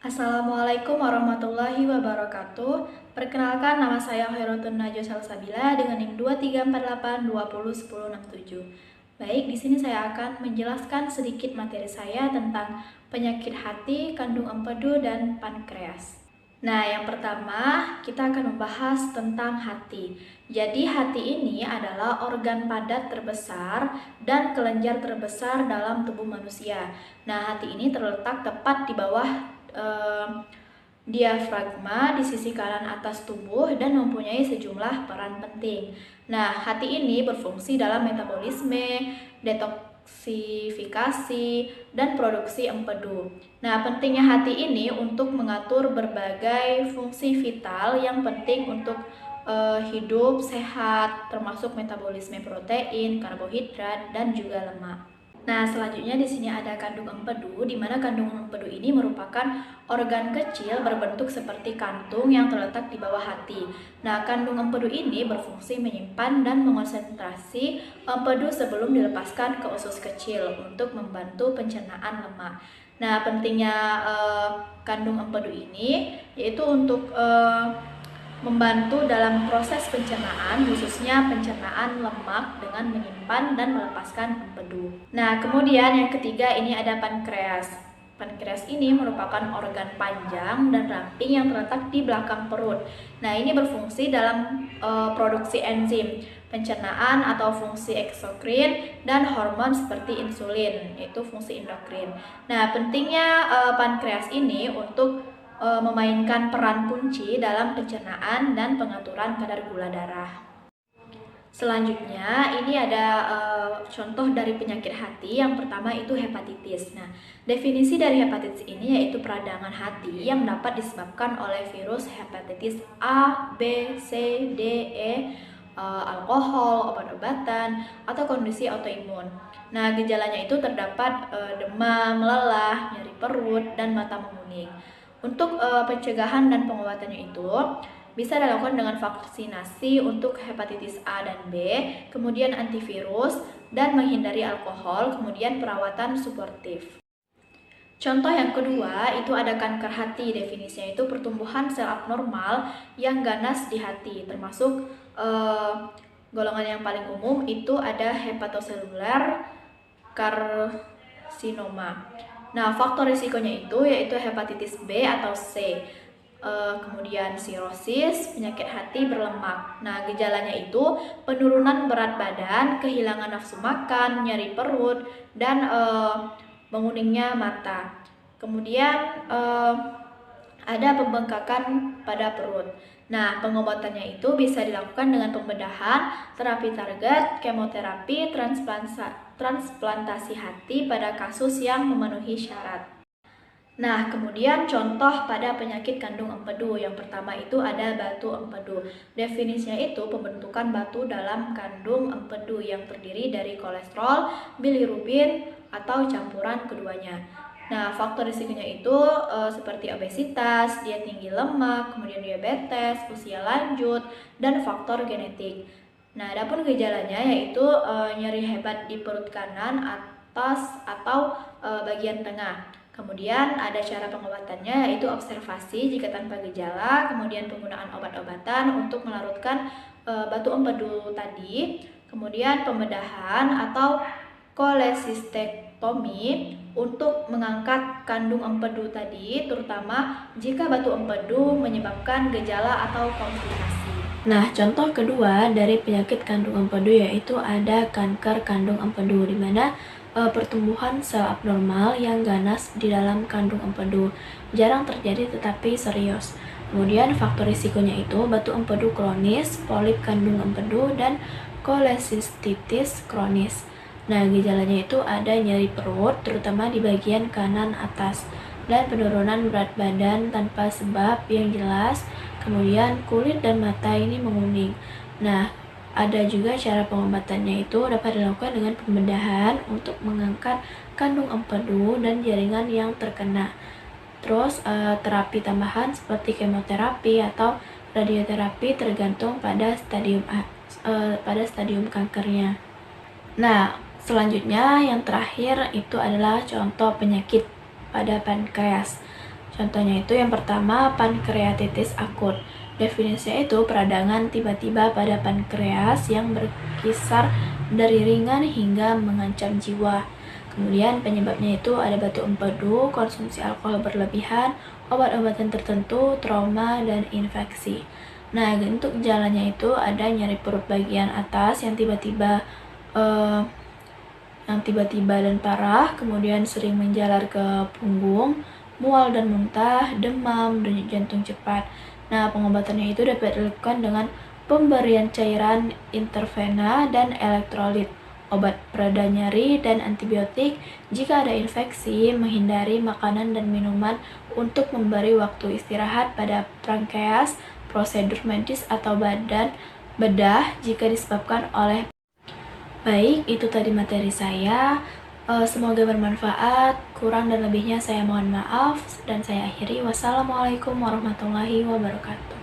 Assalamualaikum warahmatullahi wabarakatuh. Perkenalkan, nama saya Khairotun Najwa Salsabila dengan NIM 2348201067. Baik, di sini saya akan menjelaskan sedikit materi saya tentang penyakit hati, kandung empedu, dan pankreas. Nah, yang pertama kita akan membahas tentang hati. Jadi hati ini adalah organ padat terbesar dan kelenjar terbesar dalam tubuh manusia. Nah, hati ini terletak tepat di bawah diafragma di sisi kanan atas tubuh dan mempunyai sejumlah peran penting. Nah, hati ini berfungsi dalam metabolisme, detoksifikasi, dan produksi empedu. Nah, pentingnya hati ini untuk mengatur berbagai fungsi vital yang penting untuk hidup sehat, termasuk metabolisme protein, karbohidrat, dan juga lemak. Nah, selanjutnya di sini ada kandung empedu, di mana kandung empedu ini merupakan organ kecil berbentuk seperti kantung yang terletak di bawah hati. Nah, kandung empedu ini berfungsi menyimpan dan mengonsentrasi empedu sebelum dilepaskan ke usus kecil untuk membantu pencernaan lemak. Nah, pentingnya kandung empedu ini yaitu untuk membantu dalam proses pencernaan, khususnya pencernaan lemak dengan menyimpan dan melepaskan empedu. Nah, kemudian yang ketiga ini ada pankreas. Pankreas ini merupakan organ panjang dan ramping yang terletak di belakang perut. Nah, ini berfungsi dalam produksi enzim, pencernaan atau fungsi eksokrin, dan hormon seperti insulin, yaitu fungsi endokrin. Nah, pentingnya pankreas ini untuk memainkan peran kunci dalam pencernaan dan pengaturan kadar gula darah. Selanjutnya, ini ada contoh dari penyakit hati. Yang pertama itu hepatitis. Nah, definisi dari hepatitis ini yaitu peradangan hati yang dapat disebabkan oleh virus hepatitis A, B, C, D, E, alkohol, obat-obatan, atau kondisi autoimun. Nah, gejalanya itu terdapat demam, lelah, nyeri perut, dan mata menguning. Untuk pencegahan dan pengobatannya itu bisa dilakukan dengan vaksinasi untuk hepatitis A dan B, kemudian antivirus, dan menghindari alkohol, kemudian perawatan suportif. Contoh yang kedua itu ada kanker hati. Definisinya itu pertumbuhan sel abnormal yang ganas di hati, termasuk golongan yang paling umum itu ada hepatoselular karsinoma. Nah, faktor risikonya itu yaitu hepatitis B atau C, kemudian sirosis, penyakit hati berlemak. Nah, gejalanya itu penurunan berat badan, kehilangan nafsu makan, nyeri perut, dan menguningnya mata. Kemudian ada pembengkakan pada perut. Nah, pengobatannya itu bisa dilakukan dengan pembedahan, terapi target, kemoterapi, transplantasi hati pada kasus yang memenuhi syarat. Nah, kemudian contoh pada penyakit kandung empedu. Yang pertama itu ada batu empedu. Definisinya itu pembentukan batu dalam kandung empedu yang terdiri dari kolesterol, bilirubin, atau campuran keduanya. Nah, faktor risikonya itu seperti obesitas, diet tinggi lemak, kemudian diabetes, usia lanjut, dan faktor genetik. Nah, adapun gejalanya yaitu nyeri hebat di perut kanan, atas, atau bagian tengah. Kemudian ada cara pengobatannya yaitu observasi jika tanpa gejala, kemudian penggunaan obat-obatan untuk melarutkan batu empedu tadi, kemudian pembedahan atau kolesistektomi untuk mengangkat kandung empedu tadi, terutama jika batu empedu menyebabkan gejala atau komplikasi. Nah, contoh kedua dari penyakit kandung empedu yaitu ada kanker kandung empedu, di mana pertumbuhan sel abnormal yang ganas di dalam kandung empedu jarang terjadi tetapi serius. Kemudian faktor risikonya itu batu empedu kronis, polip kandung empedu, dan kolesistitis kronis. Nah, gejalanya itu ada nyeri perut, terutama di bagian kanan atas, dan penurunan berat badan tanpa sebab yang jelas, kemudian kulit dan mata ini menguning. Nah, ada juga cara pengobatannya itu dapat dilakukan dengan pembedahan untuk mengangkat kandung empedu dan jaringan yang terkena. Terus terapi tambahan seperti kemoterapi atau radioterapi tergantung pada stadium kankernya. Nah, selanjutnya yang terakhir itu adalah contoh penyakit pada pankreas. Contohnya itu yang pertama, pankreatitis akut. Definisinya itu peradangan tiba-tiba pada pankreas yang berkisar dari ringan hingga mengancam jiwa. Kemudian penyebabnya itu ada batu empedu, konsumsi alkohol berlebihan, obat-obatan tertentu, trauma, dan infeksi. Nah, untuk gejalanya itu ada nyeri perut bagian atas eh, yang tiba-tiba dan parah, kemudian sering menjalar ke punggung, mual dan muntah, demam, denyut jantung cepat. Nah, pengobatannya itu dapat dilakukan dengan pemberian cairan intravena dan elektrolit, obat pereda nyeri, dan antibiotik. Jika ada infeksi, menghindari makanan dan minuman untuk memberi waktu istirahat pada pankreas, prosedur medis atau bedah jika disebabkan oleh. Baik, itu tadi materi saya. Semoga bermanfaat. Kurang dan lebihnya saya mohon maaf dan saya akhiri. Wassalamualaikum warahmatullahi wabarakatuh.